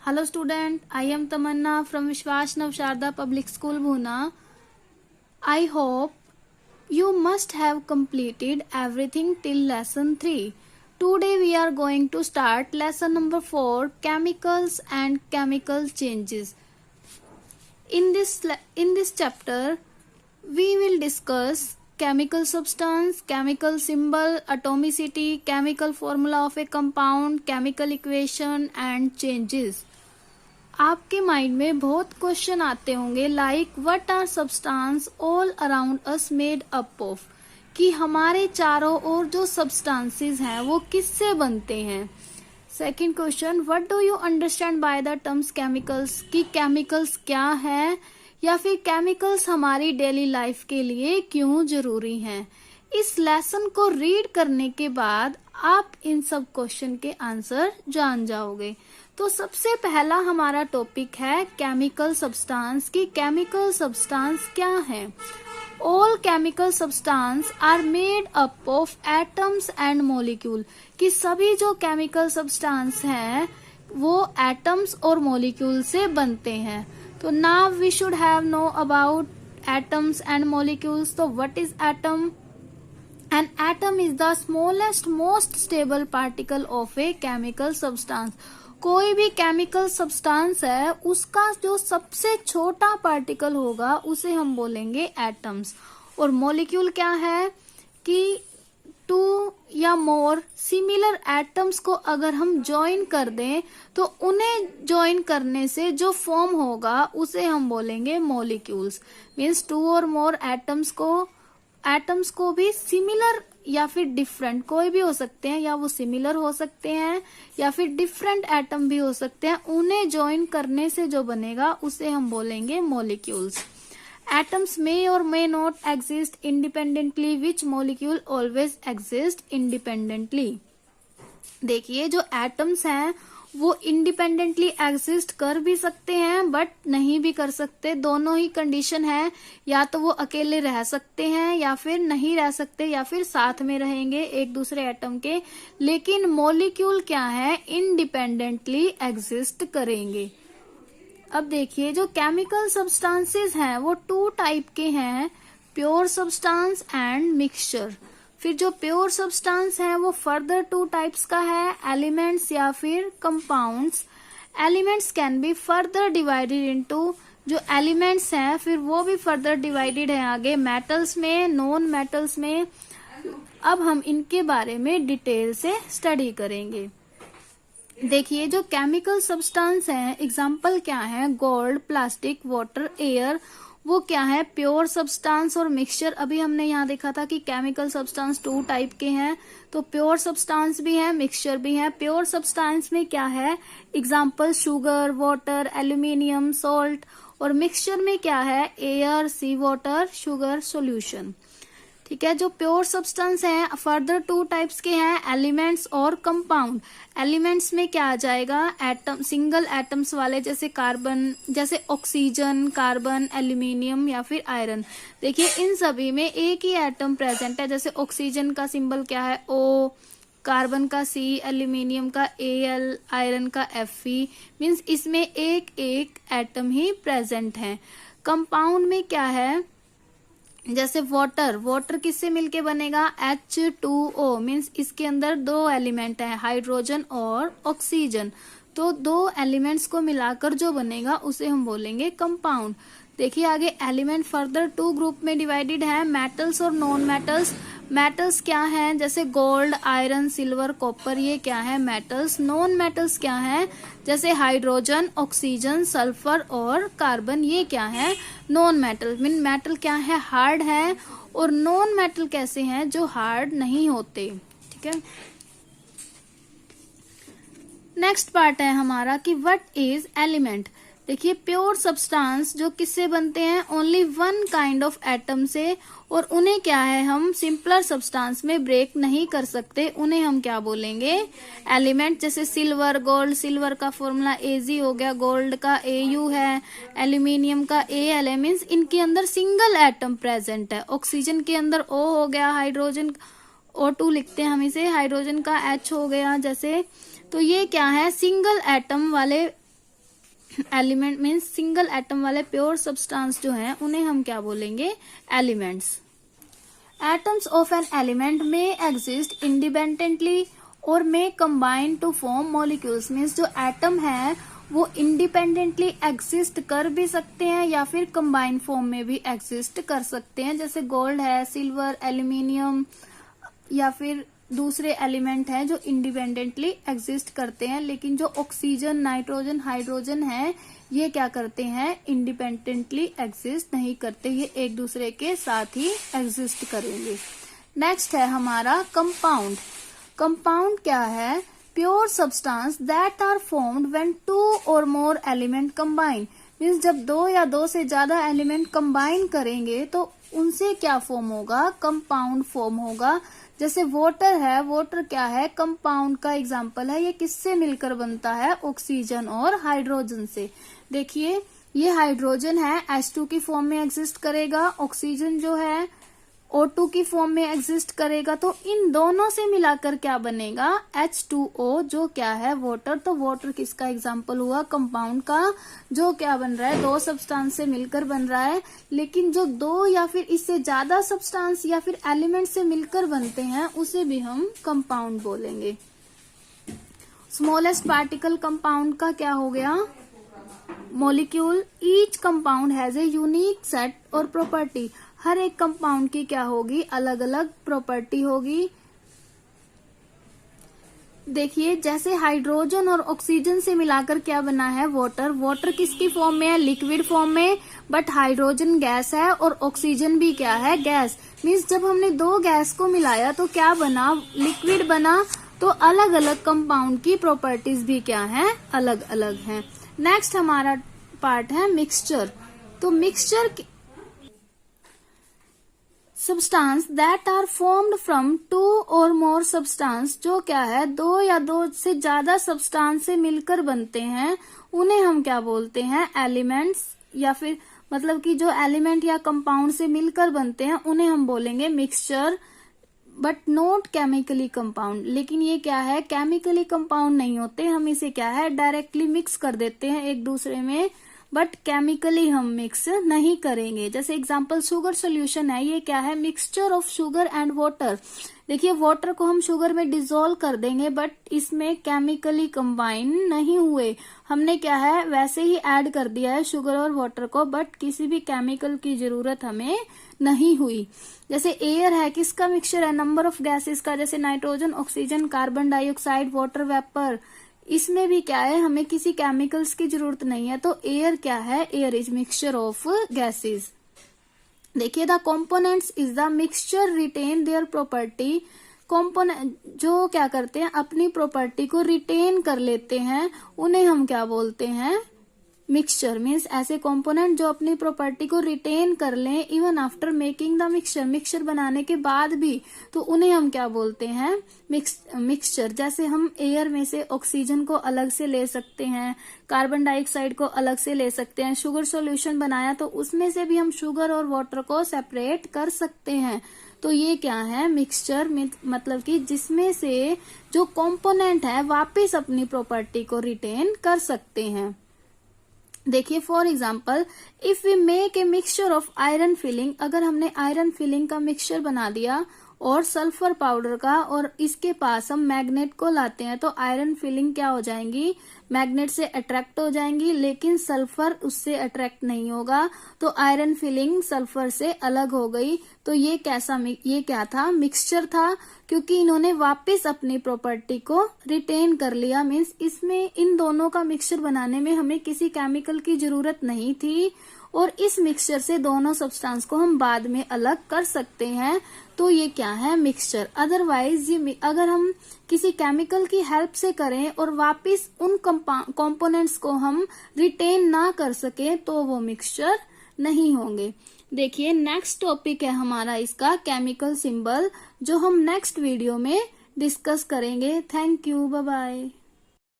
Hello student, I am Tamanna from Vishwas Navsharda Public School Bhuna. I hope you must have completed everything till lesson 3. Today we are going to start lesson number 4, chemicals and chemical changes. In this chapter we will discuss chemical substance, chemical symbol, atomicity, chemical formula of a compound, chemical equation and changes. आपके mind में बहुत question आते होंगे like what are substance all around us made up of, कि हमारे चारों ओर जो substances हैं वो किससे बनते हैं. Second question, what do you understand by the terms chemicals, कि केमिकल्स क्या है या फिर केमिकल्स हमारी डेली लाइफ के लिए क्यों जरूरी हैं. इस लेसन को रीड करने के बाद आप इन सब क्वेश्चन के आंसर जान जाओगे. तो सबसे पहला हमारा टॉपिक है केमिकल सब्सटेंस, की केमिकल सब्सटेंस क्या है. All chemical substance are made up of atoms and molecule, कि सभी जो केमिकल सब्सटेंस हैं वो एटम्स और मॉलिक्यूल से बनते हैं. तो now we should have know about atoms and molecules. तो what is atom? An atom is the smallest, most stable particle of a chemical substance. कोई भी केमिकल सब्सटेंस है उसका जो सबसे छोटा पार्टिकल होगा उसे हम बोलेंगे एटम्स. और मॉलिक्यूल क्या है कि टू या मोर सिमिलर एटम्स को अगर हम ज्वाइन कर दें तो उन्हें ज्वाइन करने से जो फॉर्म होगा उसे हम बोलेंगे मॉलिक्यूल्स. मीन्स टू और मोर एटम्स को भी सिमिलर या फिर डिफरेंट कोई भी हो सकते हैं, या वो सिमिलर हो सकते हैं या फिर डिफरेंट एटम भी हो सकते हैं. उन्हें ज्वाइन करने से जो बनेगा उसे हम बोलेंगे मॉलिक्यूल्स. एटम्स मे और may not exist independently, which molecule always exist independently. देखिए जो एटम्स हैं वो इंडिपेंडेंटली एग्जिस्ट कर भी सकते हैं बट नहीं भी कर सकते. दोनों ही कंडीशन है, या तो वो अकेले रह सकते हैं या फिर नहीं रह सकते या फिर साथ में रहेंगे एक दूसरे एटम के. लेकिन मॉलिक्यूल क्या है, इंडिपेंडेंटली एग्जिस्ट करेंगे. अब देखिए जो केमिकल सब्सटेंसेस हैं वो 2 टाइप के हैं, प्योर सब्सटेंस एंड मिक्सचर. फिर जो प्योर सब्सटेंस है वो फर्दर 2 टाइप्स का है, एलिमेंट्स या फिर compounds. Elements can be further divided into, जो एलिमेंट्स हैं फिर वो भी फर्दर डिवाइडेड है आगे मेटल्स में, नॉन मेटल्स में. अब हम इनके बारे में डिटेल से स्टडी करेंगे. देखिए जो केमिकल सब्सटेंस है एग्जाम्पल क्या है, गोल्ड, प्लास्टिक, वाटर, एयर, वो क्या है प्योर सब्सटेंस. और मिक्सचर अभी हमने यहाँ देखा था कि केमिकल सब्सटेंस 2 टाइप के हैं, तो प्योर सब्सटेंस भी है, मिक्सचर भी है. प्योर सब्सटेंस में क्या है, example sugar, water, aluminium, salt. और मिक्सचर में क्या है, एयर, सी वाटर, शुगर सॉल्यूशन. ठीक है. जो प्योर सब्सटेंस है फर्दर 2 टाइप्स के हैं, एलिमेंट्स और कंपाउंड. एलिमेंट्स में क्या आ जाएगा, एटम, सिंगल एटम्स वाले, जैसे कार्बन, जैसे ऑक्सीजन, कार्बन, एल्यूमिनियम या फिर आयरन. देखिए इन सभी में एक ही एटम प्रेजेंट है. जैसे ऑक्सीजन का सिंबल क्या है, O, कार्बन का C, एल्यूमिनियम का Al, आयरन का Fe. मीन्स इसमें एक एक एटम ही प्रेजेंट है. कंपाउंड में क्या है, जैसे वाटर किससे मिलके बनेगा, H2O. मीन्स इसके अंदर 2 एलिमेंट है, हाइड्रोजन और ऑक्सीजन. तो 2 एलिमेंट्स को मिलाकर जो बनेगा उसे हम बोलेंगे कंपाउंड. देखिए आगे एलिमेंट फर्दर 2 ग्रुप में डिवाइडेड है, मेटल्स और नॉन मेटल्स. मेटल्स क्या हैं, जैसे गोल्ड, आयरन, सिल्वर, कॉपर, ये क्या है मेटल्स. नॉन मेटल्स क्या हैं, जैसे हाइड्रोजन, ऑक्सीजन, सल्फर और कार्बन, ये क्या है नॉन मेटल. मीन मेटल क्या है, हार्ड है. और नॉन मेटल कैसे हैं, जो हार्ड नहीं होते. ठीक है. नेक्स्ट पार्ट है हमारा कि व्हाट इज एलिमेंट. देखिए प्योर सब्सटेंस जो किससे बनते हैं, ओनली 1 काइंड ऑफ एटम से. और उन्हें क्या है, हम सिंपलर सब्सटेंस में ब्रेक नहीं कर सकते, उन्हें हम क्या बोलेंगे, एलिमेंट. जैसे सिल्वर, गोल्ड, सिल्वर का फॉर्मूला Ag हो गया, गोल्ड का Au है, एल्यूमिनियम का Al है. मीन्स इनके अंदर सिंगल एटम प्रेजेंट है. ऑक्सीजन के अंदर O हो गया, हाइड्रोजन O2 लिखते हैं हम इसे, हाइड्रोजन का H हो गया जैसे. तो ये क्या है, सिंगल एटम वाले एलिमेंट मीन्स सिंगल एटम वाले प्योर सब्सटेंस जो हैं उन्हें हम क्या बोलेंगे, elements. Atoms of an element में एग्जिस्ट इंडिपेंडेंटली और may combine to form molecules, means जो एटम है वो इंडिपेंडेंटली एग्जिस्ट कर भी सकते हैं या फिर कंबाइन फॉर्म में भी एग्जिस्ट कर सकते हैं। जैसे गोल्ड है, सिल्वर, एल्यूमिनियम या फिर दूसरे एलिमेंट हैं जो इंडिपेंडेंटली एग्जिस्ट करते हैं, लेकिन जो ऑक्सीजन, नाइट्रोजन, हाइड्रोजन है ये क्या करते हैं, इंडिपेंडेंटली एग्जिस्ट नहीं करते, ये एक दूसरे के साथ ही एग्जिस्ट करेंगे। नेक्स्ट है हमारा कंपाउंड। कंपाउंड क्या है, pure substance that are formed when 2 or more element combine, means जब 2 या 2 से ज्यादा एलिमेंट कंबाइन करेंगे तो उनसे क्या फॉर्म होगा, कंपाउंड फॉर्म होगा। जैसे वाटर है, वाटर क्या है, कंपाउंड का एग्जाम्पल है। ये किससे मिलकर बनता है, ऑक्सीजन और हाइड्रोजन से। देखिए ये हाइड्रोजन है, H2 की फॉर्म में एग्जिस्ट करेगा, ऑक्सीजन जो है O2 की फॉर्म में एग्जिस्ट करेगा, तो इन दोनों से मिलाकर क्या बनेगा, H2O, जो क्या है वाटर। तो वाटर किसका एग्जाम्पल हुआ, कंपाउंड का, जो क्या बन रहा है, 2 सब्सटेंस से मिलकर बन रहा है। लेकिन जो 2 या फिर इससे ज्यादा सब्सटेंस या फिर एलिमेंट से मिलकर बनते हैं उसे भी हम कंपाउंड बोलेंगे। स्मॉलेस्ट पार्टिकल कंपाउंड का क्या हो गया, molecule. Each compound has a unique set और प्रॉपर्टी, हर एक कंपाउंड की क्या होगी, अलग अलग प्रॉपर्टी होगी। देखिए जैसे हाइड्रोजन और ऑक्सीजन से मिलाकर क्या बना है, वाटर। वाटर किसकी फॉर्म में है, लिक्विड फॉर्म में, बट हाइड्रोजन गैस है और ऑक्सीजन भी क्या है, गैस। मीन्स जब हमने 2 गैस को मिलाया तो क्या बना, लिक्विड बना। तो अलग अलग कंपाउंड की प्रॉपर्टीज भी क्या है, अलग अलग हैं। नेक्स्ट हमारा पार्ट है मिक्सचर। तो mixture substance that are formed from 2 or more substance, जो क्या है 2 या 2 से ज्यादा सब्सटेंस से मिलकर बनते हैं, उन्हें हम क्या बोलते हैं, एलिमेंट्स। या फिर मतलब कि जो एलिमेंट या कंपाउंड से मिलकर बनते हैं उन्हें हम बोलेंगे mixture, but not chemically compound. लेकिन ये क्या है, केमिकली कंपाउंड नहीं होते, हम इसे क्या है डायरेक्टली मिक्स कर देते हैं एक दूसरे में, बट केमिकली हम मिक्स नहीं करेंगे। जैसे एग्जांपल शुगर सॉल्यूशन है, ये क्या है, mixture of sugar and water. देखिए वाटर को हम शुगर में डिसॉल्व कर देंगे, बट इसमें केमिकली कंबाइन नहीं हुए, हमने क्या है वैसे ही ऐड कर दिया है शुगर और वाटर को, बट किसी भी केमिकल की जरूरत हमें नहीं हुई। जैसे एयर है, किसका मिक्सचर है, नंबर ऑफ गैसेस का, जैसे nitrogen, oxygen, carbon dioxide, water vapour. इसमें भी क्या है, हमें किसी केमिकल्स की जरूरत नहीं है। तो एयर क्या है, air is mixture of gases. देखिए the components is the mixture retain their property. Component जो क्या करते हैं, अपनी प्रॉपर्टी को रिटेन कर लेते हैं, उन्हें हम क्या बोलते हैं, मिक्सचर। मीन्स ऐसे कंपोनेंट जो अपनी प्रॉपर्टी को रिटेन कर लें even after making the mixture, mixture बनाने के बाद भी, तो उन्हें हम क्या बोलते हैं, मिक्सचर। जैसे हम एयर में से ऑक्सीजन को अलग से ले सकते हैं, कार्बन डाइऑक्साइड को अलग से ले सकते हैं। शुगर सॉल्यूशन बनाया तो उसमें से भी हम शुगर और वाटर को सेपरेट कर सकते हैं। तो ये क्या है, मिक्सचर, मतलब कि जिसमें से जो कंपोनेंट है वापस अपनी प्रॉपर्टी को रिटेन कर सकते हैं। देखिए for example if we make a mixture of iron filing, अगर हमने आयरन फिलिंग का मिक्सचर बना दिया और सल्फर पाउडर का, और इसके पास हम मैग्नेट को लाते हैं, तो आयरन फिलिंग क्या हो जाएंगी, मैग्नेट से अट्रैक्ट हो जाएंगी, लेकिन सल्फर उससे अट्रैक्ट नहीं होगा। तो आयरन फिलिंग सल्फर से अलग हो गई। तो ये क्या था, मिक्सचर था, क्योंकि इन्होंने वापस अपनी प्रॉपर्टी को रिटेन कर लिया। मीन्स इसमें इन दोनों का मिक्सचर बनाने में हमें किसी केमिकल की जरूरत नहीं थी, और इस मिक्सचर से दोनों सब्सटेंस को हम बाद में अलग कर सकते हैं। तो ये क्या है, मिक्सचर। अदरवाइज ये अगर हम किसी केमिकल की हेल्प से करें और वापस उन कंपोनेंट्स को हम रिटेन ना कर सके तो वो मिक्सचर नहीं होंगे। देखिए नेक्स्ट टॉपिक है हमारा इसका केमिकल सिंबल, जो हम नेक्स्ट वीडियो में डिस्कस करेंगे। Thank you, bye bye.